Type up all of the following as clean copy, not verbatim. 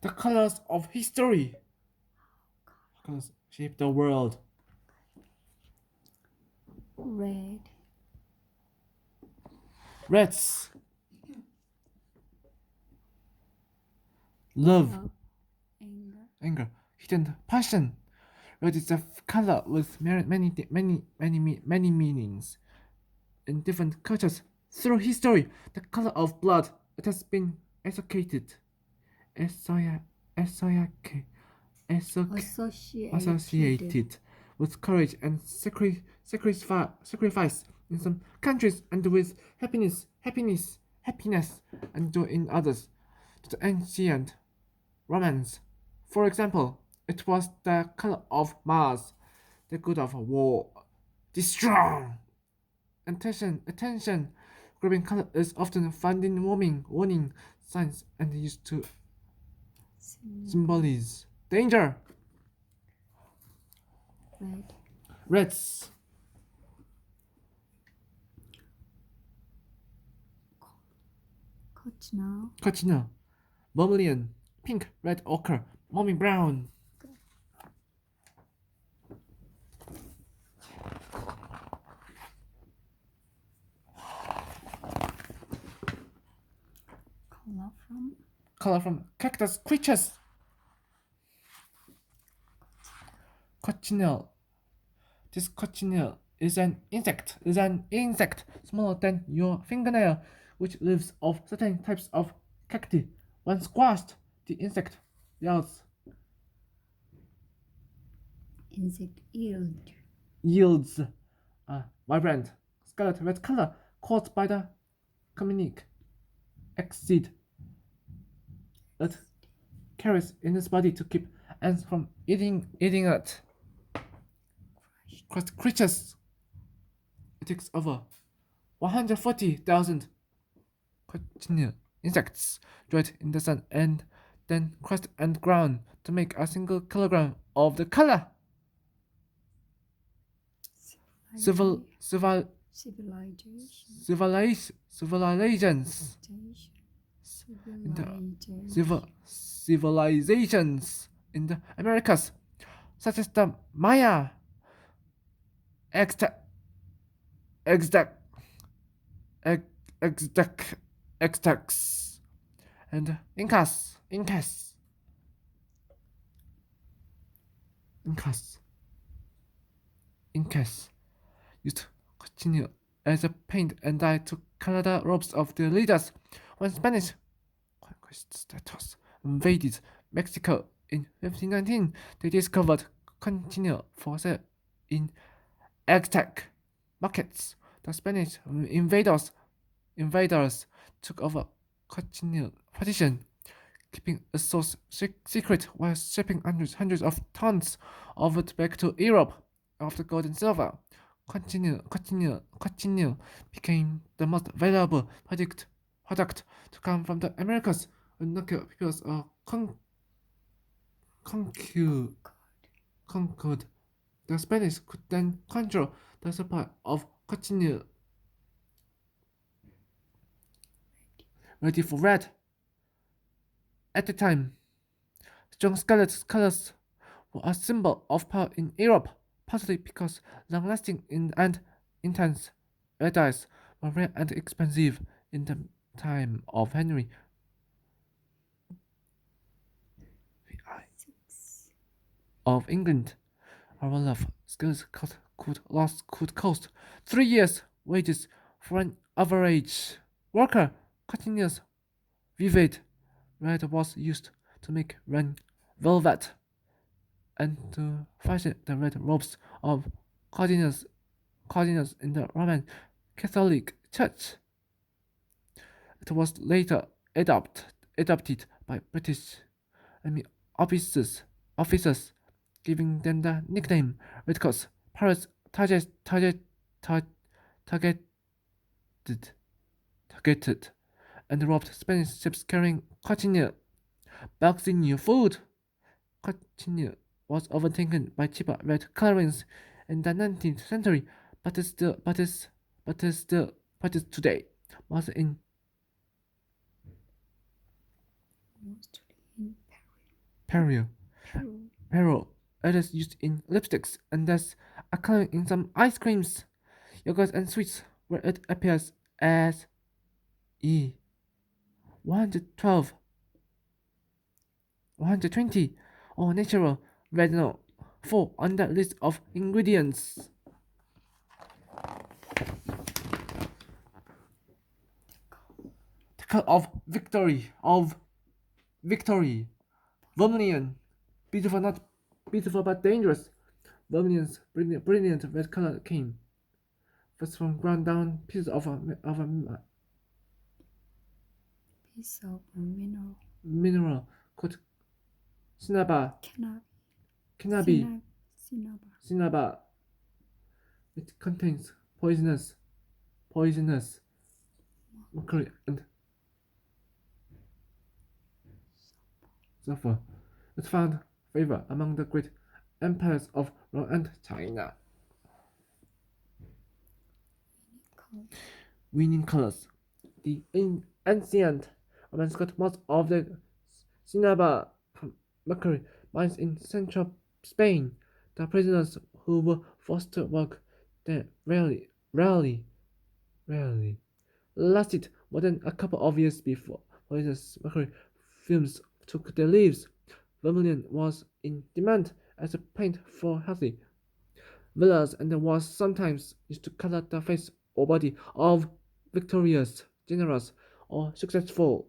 The colors of history. Colors shape the world. red, Reds. Love. love, anger, Anger. Hidden passion. Red is a color with many meanings in different cultures. Through history, the color of blood, it has been associated, associa- associa- associated with courage and sacrifice in some countries, and with happiness, and in others, to the ancient Romans. For example, it was the color of Mars, the god of war. The strong attention. Green color is often found in warning signs and used to symbolize danger. red, Reds. Cochineal. Vermilion. Pink, red, ochre. Mommy brown. Color from cactus creatures. Cochineal. This cochineal is an insect. Smaller than your fingernail, which lives off certain types of cacti. When squashed, the insect yields yields a vibrant scarlet red color caused by the communic acid it carries in its body to keep ants from eating it. Crushed creatures. It takes over 140,000 cochineal insects dried in the sun and then crushed and ground to make a single kilogram of the color. Civilizations. Civilizations in the Americas, such as the Maya, Aztecs, and Incas used continue as a paint and dye to color the robes of their leaders. When Spanish conquistadors invaded Mexico in 1519, they discovered continue for sale in Aztec markets. The Spanish invaders took over continue position, keeping a source secret while shipping hundreds of tons of it back to Europe after gold and silver. Continue became the most valuable product to come from the Americas when local peoples are conquered. The Spanish could then control the supply of continue. Ready for red. At the time, strong scarlet colors were a symbol of power in Europe, partly because long-lasting and intense red dyes were rare and expensive in the time of Henry of England. Our love skills could cost 3 years' wages for an average worker. Continuous vivid red was used to make velvet and to fashion the red robes of cardinals in the Roman Catholic Church. It was later adopted by British Army officers, giving them the nickname Redcoats. Pirates targeted and robbed Spanish ships carrying cochineal. Bugs in new food. Cochineal was overtaken by cheaper red colorings in the 19th century, but is today mostly in Perrier. Pure. Perrier. It is used in lipsticks and thus occurring in some ice creams, yogurts, and sweets, where it appears as E112, 120, or natural retinol 4 on the list of ingredients. The color of victory. Vermilion, beautiful not beautiful but dangerous. Vermilion's brilliant red color came first from ground down pieces of a Piece of mineral. mineral called cinnabar. Cinnabar. Cinnabar. It contains poisonous mercury and sulfur. It found favor among the great empires of Rome and China. Winning colors. The ancient Romans got most of the cinnabar from mercury mines in central Spain. The prisoners who were forced to work there rarely lasted more than a couple of years before poisonous mercury fumes took their lives. Vermilion was in demand as a paint for healthy villas and was sometimes used to color the face or body of victorious generals or successful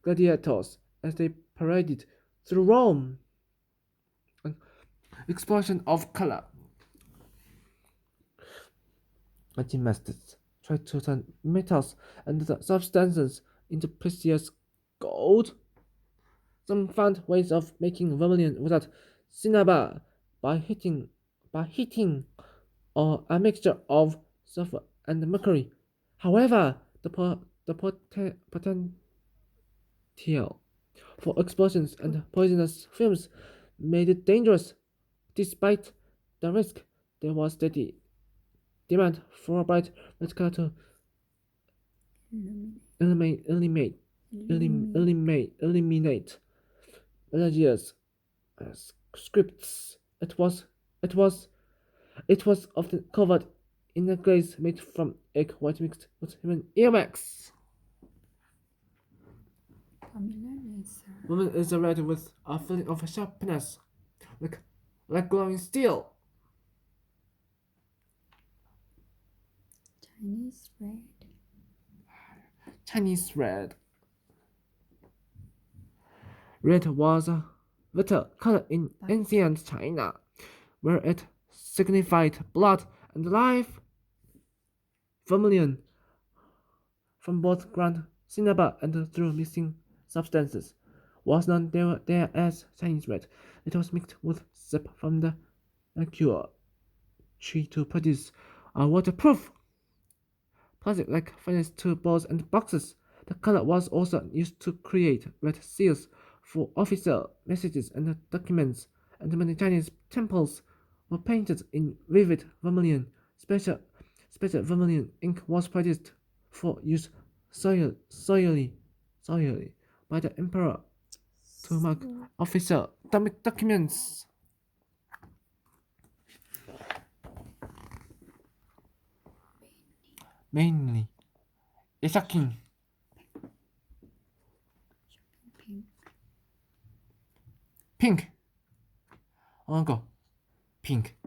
gladiators as they paraded through Rome. An explosion of color. Gymnasts tried to turn metals and the substances into precious gold. Some found ways of making vermilion without cinnabar by heating or a mixture of sulfur and mercury. However, the potential for explosions and poisonous fumes made it dangerous. Despite the risk, there was steady demand for a bright red color to eliminate religious scripts. It was often covered in a glaze made from egg white mixed with human earwax. Woman is red with a feeling of sharpness, like glowing steel. Chinese red. Red was a vital color in ancient China, where it signified blood and life. Vermilion, from both ground cinnabar and through mixing substances, was known there as Chinese red. It was mixed with sap from the liqueur tree to produce a waterproof plastic like furnace to balls and boxes. The color was also used to create red seals for official messages and documents, and many Chinese temples were painted in vivid vermilion. Special vermilion ink was produced for use solely by the emperor to mark official documents. Mainly, a shocking pink. Uncle, pink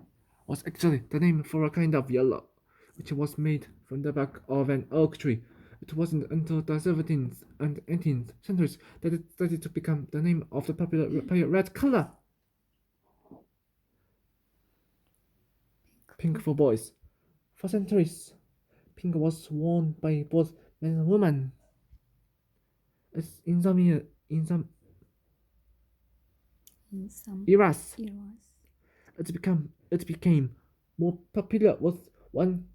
was actually the name for a kind of yellow, which was made from the bark of an oak tree. It wasn't until the 17th and 18th centuries that it started to become the name of the popular red color. Pink for boys. For centuries, pink was worn by both men and women. In some eras, it became more popular with one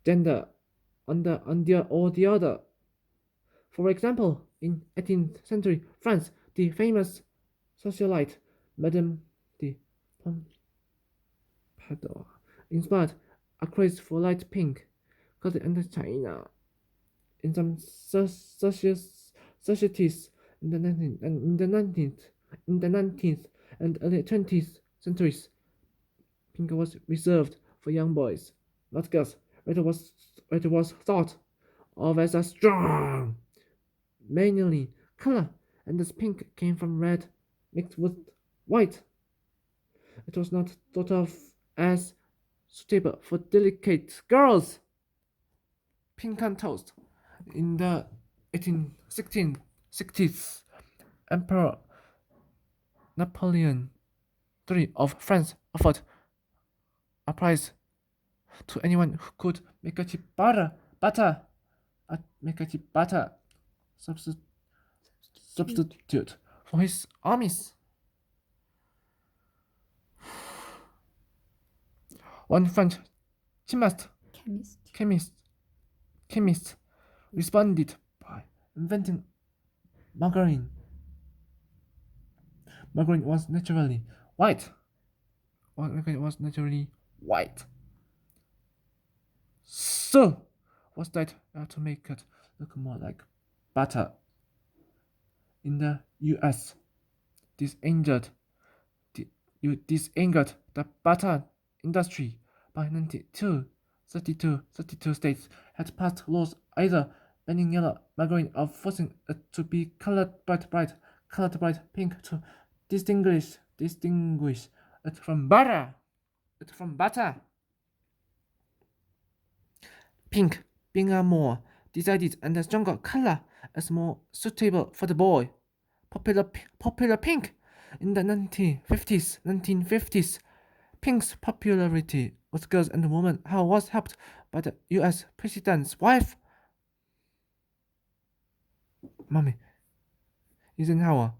gender on the other. For example, in 18th century France, the famous socialite Madame de Pompadour inspired a craze for light pink, called under China. In some societies, In the 19th and early 20th centuries, pink was reserved for young boys, not girls. It was thought of as a strong, manly color, and this pink came from red mixed with white. It was not thought of as suitable for delicate girls. Pink on toast. In the 1860s, Emperor Napoleon III of France offered a prize to anyone who could make a cheap substitute for his armies. One French chemist Chemist. chemist responded by inventing margarine. Margarine was naturally white. Margarine was naturally white. So was that to make it look more like butter. In the U.S., this angered the butter industry. By 32 states had passed laws either banning yellow margarine or forcing it to be colored bright pink to distinguish it from butter. Pink, being a more decided and a stronger color, is more suitable for the boy. Popular pink in the 1950s. Pink's popularity with girls and women was helped by the U.S. president's wife, Mommy Eisenhower,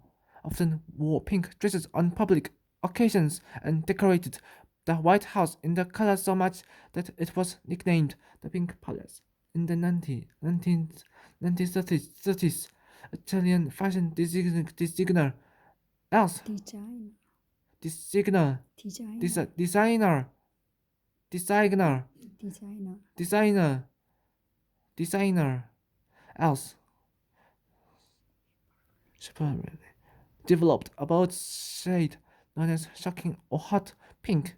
often wore pink dresses on public occasions and decorated the White House in the color so much that it was nicknamed the Pink Palace. In the 1930s, Italian fashion designer else Designer. designer else developed a bold shade known as shocking or hot pink.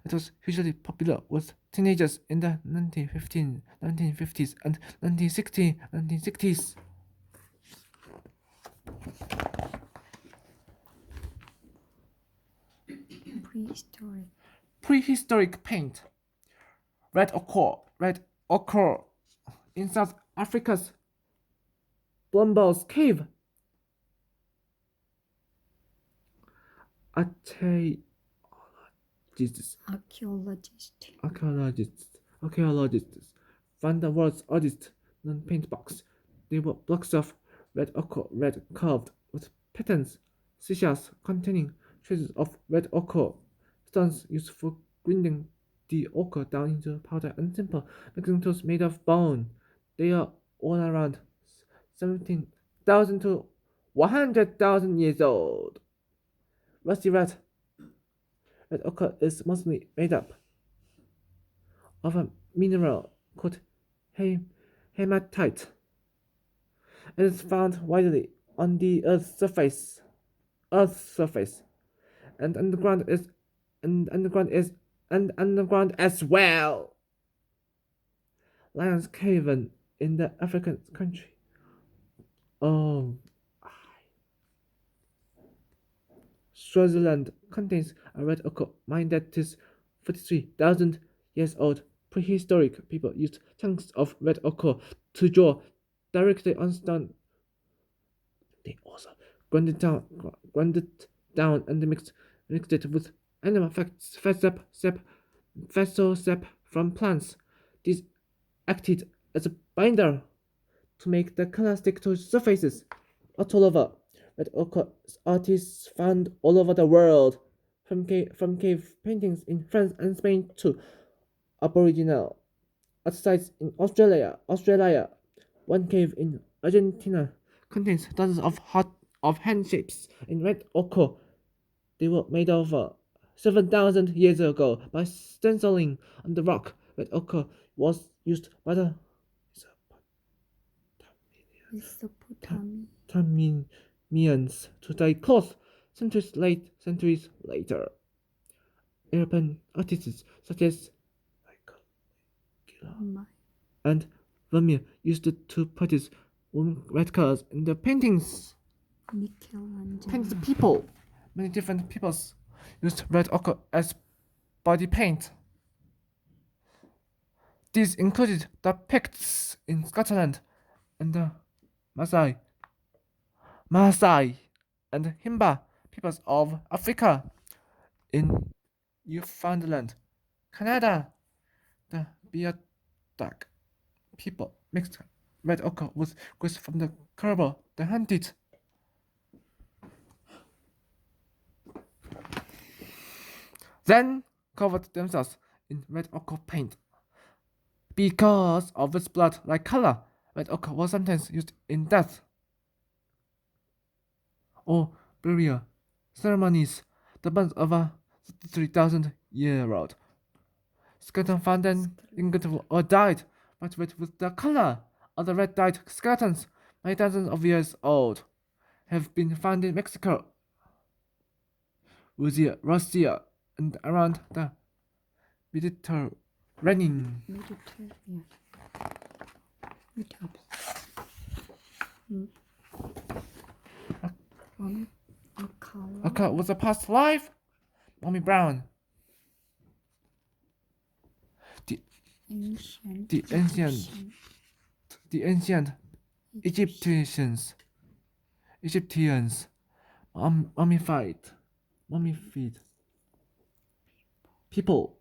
It was hugely popular with teenagers in the 1950s and 1960s. Prehistoric paint. Red ochre in South Africa's Blombos Cave. Archaeologists found the world's oldest non-paint box. They were blocks of red carved with patterns, seashells containing traces of red ochre, stones used for grinding the ochre down into powder, and simple mixing tools made of bone. They are all around 17,000 to 100,000 years old. Rusty red ochre is mostly made up of a mineral called hematite. It is found widely on the Earth's surface, and underground as well. Lions Cave in the African country. Swaziland contains a red ochre mine that is 43,000 years old. Prehistoric people used chunks of red ochre to draw directly on stone. They also ground it down and mixed it with animal fat sap from plants. This acted as a binder to make the color stick to surfaces. All over, red ochre artists found all over the world, from cave paintings in France and Spain to Aboriginal art sites in Australia. One cave in Argentina contains dozens of hand shapes in red ochre. They were made over 7,000 years ago by stenciling on the rock. Red ochre was used by the millions to dye cloth centuries later. European artists such as My and Vermeer used to produce warm red colors in their paintings. Painted Michelangelo. people. Many different peoples used red ochre as body paint. These included the Picts in Scotland and the Maasai and Himba peoples of Africa. In Newfoundland, Canada, the Bearduck people mixed red ochre with grease from the caribou they hunted. Then covered themselves in red ochre paint. Because of its blood-like color, red ochre was sometimes used in death or burial ceremonies. The bones of a 3,000-year-old skeleton found in England or died, but with the color of the red dyed skeletons, many thousands of years old, have been found in Mexico, Russia, and around the Mediterranean. Mediterranean. Mit ab. From a color. Okay, was a past life? Mommy Brown. Ancient. The ancient Egyptian. the ancient Egyptians mummified people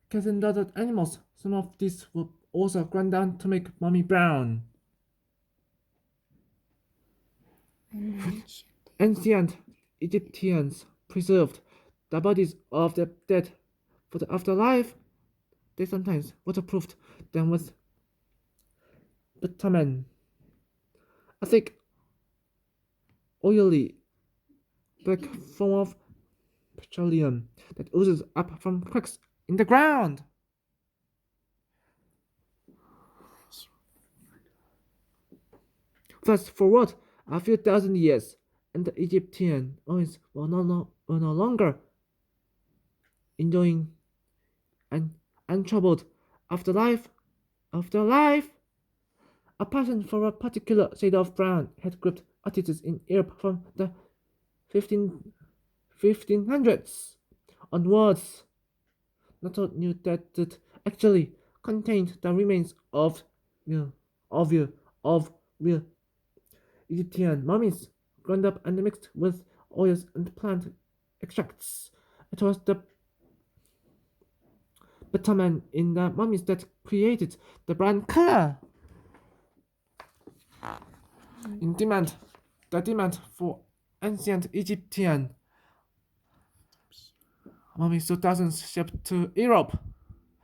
cats and other animals. Some of these were also ground down to make Mommy Brown. An Ancient Egyptians preserved the bodies of the dead for the afterlife. They sometimes waterproofed them with bitumen, a thick, oily, black form of petroleum that oozes up from cracks in the ground. Fast forward a few thousand years, and the Egyptian oils were no longer enjoying an untroubled afterlife. A passion for a particular shade of brown had gripped artists in Europe from the 1500s onwards. Not all knew that it actually contained the remains of real Egyptian mummies, ground up and mixed with oils and plant extracts. It was the bitumen in the mummies that created the brown color. The demand for ancient Egyptian mummies so thousands shipped to Europe,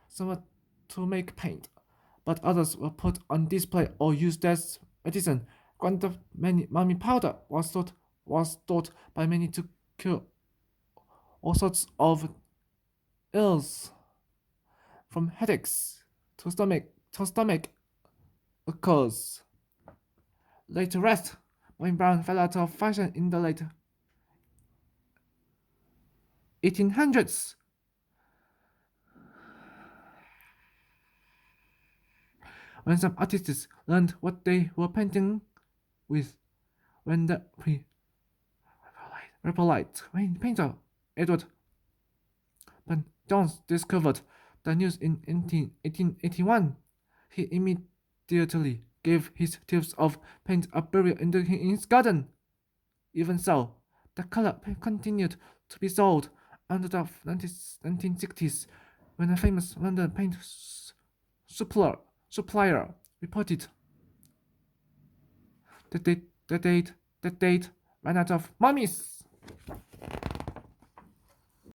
some were to make paint, but others were put on display or used as medicine. Ground up mummy powder was thought by many to cure all sorts of ills, from headaches to stomach aches. Laid to rest, when brown fell out of fashion in the late 1800s. When some artists learned what they were painting with, when the Rapolite painter Edward Van Jones discovered the news in 1881, he immediately gave his tubes of paint a burial in his garden. Even so, the color continued to be sold until the 1960s, when a famous London paint supplier reported that date ran out of mummies.